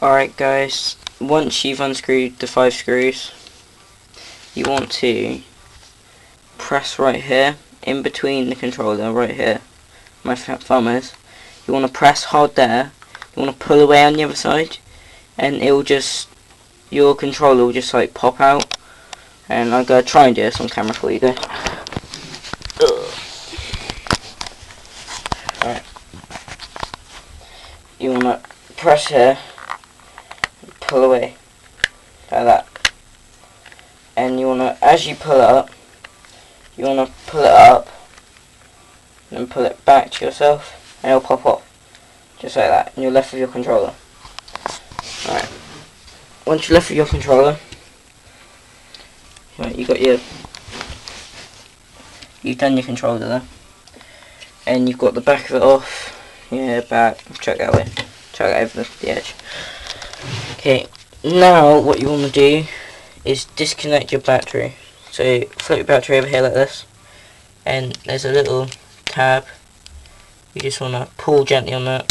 Alright guys, once you've unscrewed the 5 screws, you want to press right here, in between the controller, right here, my thumb is. You want to press hard there, you want to pull away on the other side, and it will just, your controller will just like pop out. And I'm going to try and do this on camera for you guys. Alright. You want to press here, pull away, like that. And you want to, as you pull it up, you want to pull it up, and then pull it back to yourself, and it'll pop off. Just like that, and you're left with your controller. Alright. Once you're left with your controller, right, you've done your controller there, and you've got the back of it off. Yeah, back. Chuck that way. Chuck it over the edge. Okay. Now what you want to do is disconnect your battery. So flip your battery over here like this, and there's a little tab. You just want to pull gently on that,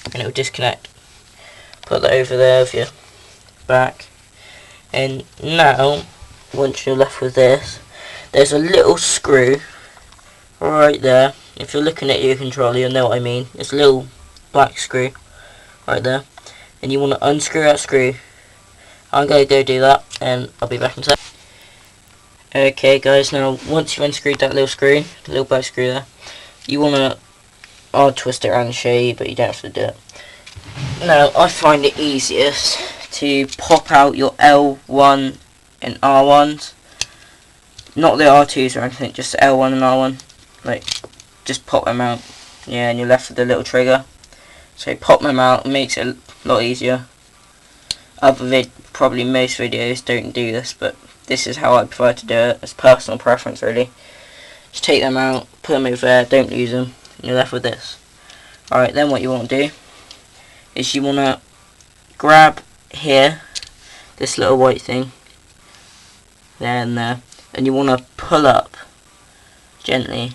and it will disconnect. Put that over there with your back, and now once you're left with this, there's a little screw right there. If you're looking at your controller, you'll know what I mean. It's a little black screw right there, and you want to unscrew that screw. I'm going to go do that, and I'll be back in a sec. Okay guys, now once you've unscrewed that little screw, the little black screw there, you want to, I'll twist it around and show you, but you don't have to do it. Now I find it easiest to pop out your L1 and R1s, not the R2s or anything, just the L1 and R1, like, just pop them out, yeah, and you're left with the little trigger. So pop them out, it makes it a lot easier. Probably most videos don't do this, but this is how I prefer to do it. It's personal preference really. Just take them out, put them over there, don't lose them, and you're left with this. Alright, then what you want to do is you want to grab here, this little white thing, there and there, and you want to pull up gently,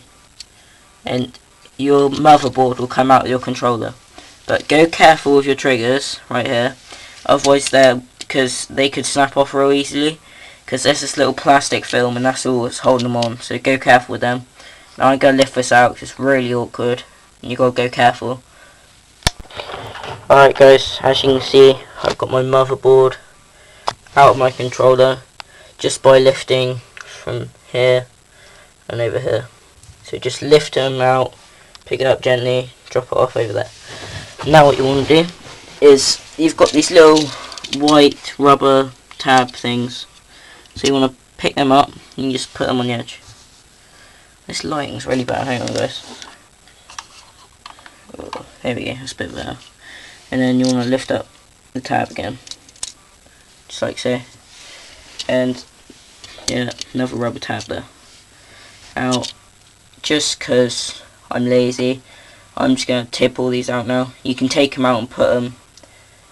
and your motherboard will come out of your controller. But go careful with your triggers right here, otherwise because they could snap off real easily, because there's this little plastic film and that's all that's holding them on, so go careful with them. Now I'm going to lift this out because it's really awkward, and you got to go careful. Alright guys, as you can see, I've got my motherboard out of my controller just by lifting from here and over here. So just lift them out, pick it up gently, drop it off over there. Now what you want to do is, you've got these little white rubber tab things, so you want to pick them up and you just put them on the edge. This lighting's really bad, hang on guys. Oh, there we go, that's a bit better. And then you want to lift up the tab again, just like so, and yeah, another rubber tab there. Now, just because I'm lazy, I'm just going to tip all these out now. You can take them out and put them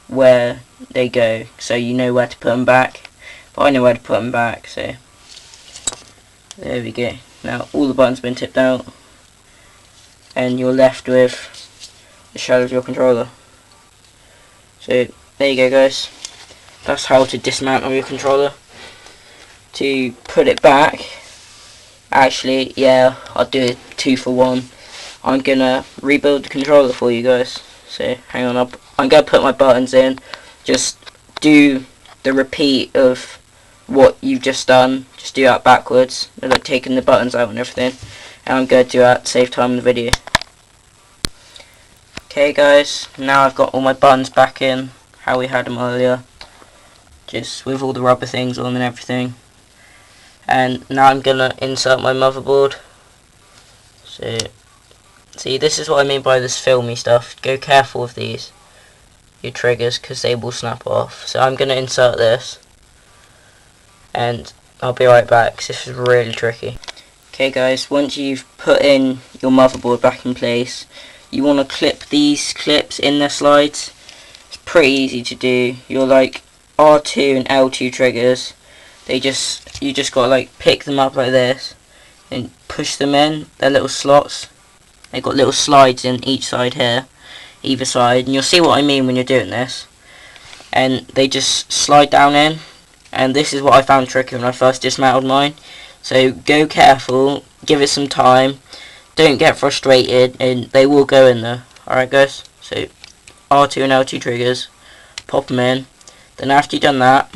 where they go, so you know where to put them back, but I know where to put them back, so there we go. Now all the buttons have been tipped out, and you're left with the shell of your controller. So there you go guys, that's how to dismantle your controller. To put it back, actually, yeah, I'll do a 2 for 1. I'm gonna rebuild the controller for you guys, so hang on up. I'm gonna put my buttons in, just do the repeat of what you've just done, just do that backwards, like taking the buttons out and everything, and I'm gonna do that to save time in the video. Okay guys, now I've got all my buttons back in, how we had them earlier, just with all the rubber things on and everything. And now I'm gonna insert my motherboard. So, see, this is what I mean by this filmy stuff. Go careful with these, your triggers, because they will snap off. So I'm gonna insert this, and I'll be right back, because this is really tricky. Okay guys, once you've put in your motherboard back in place, you want to clip these clips in the slides. It's pretty easy to do. You're like R2 and L2 triggers. You just got to like pick them up like this and push them in. They're little slots. They've got little slides in each side here, either side, and you'll see what I mean when you're doing this. and they just slide down in, and this is what I found tricky when I first dismantled mine. So go careful, give it some time, don't get frustrated, and they will go in there. Alright guys, so R2 and L2 triggers, pop them in, then after you've done that,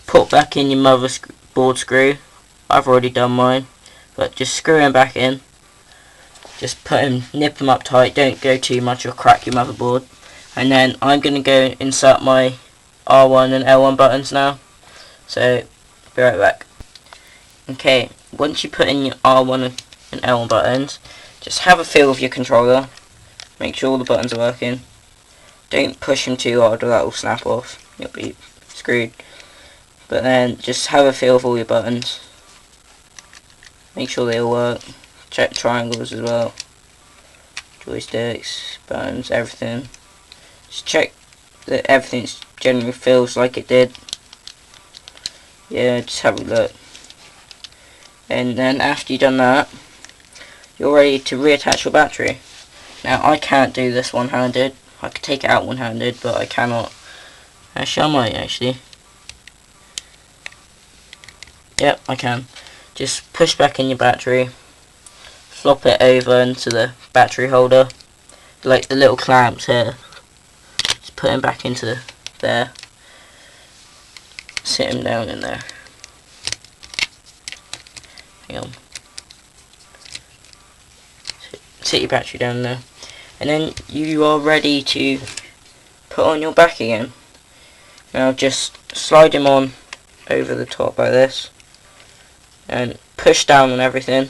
put back in your motherboard screw. I've already done mine, but just screw them back in. Just nip them up tight, don't go too much or crack your motherboard. And then I'm going to go insert my R1 and L1 buttons now. So, be right back. Okay, once you put in your R1 and L1 buttons, just have a feel of your controller. Make sure all the buttons are working. Don't push them too hard or that will snap off. You'll be screwed. But then, just have a feel of all your buttons. Make sure they all work. Check triangles as well. Joysticks, buttons, everything. Just check that everything generally feels like it did. Yeah, just have a look. And then after you've done that, you're ready to reattach your battery. Now I can't do this one-handed. I could take it out one-handed, but I cannot. Actually, I might actually. Yep, I can. Just push back in your battery. Flop it over into the battery holder. Like the little clamps here. Just put them back into there. Sit them down in there. Hang on. Sit your battery down there. And then you are ready to put on your back again. Now just slide them on over the top like this. And push down on everything.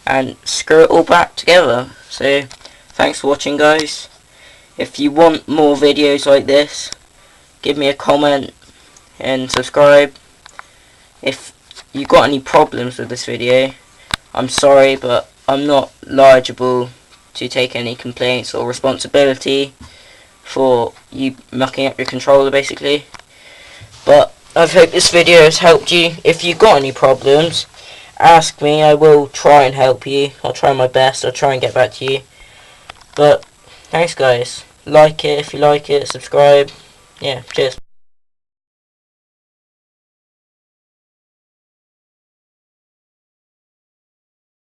And screw it all back together. So, thanks for watching guys. If you want more videos like this, give me a comment and subscribe. If you got any problems with this video, I'm sorry, but I'm not liable to take any complaints or responsibility for you mucking up your controller basically. But I hope this video has helped you. If you got any problems, ask me, I will try and help you. I'll try my best, I'll try and get back to you. But thanks guys, like it if you like it, subscribe. Yeah, cheers.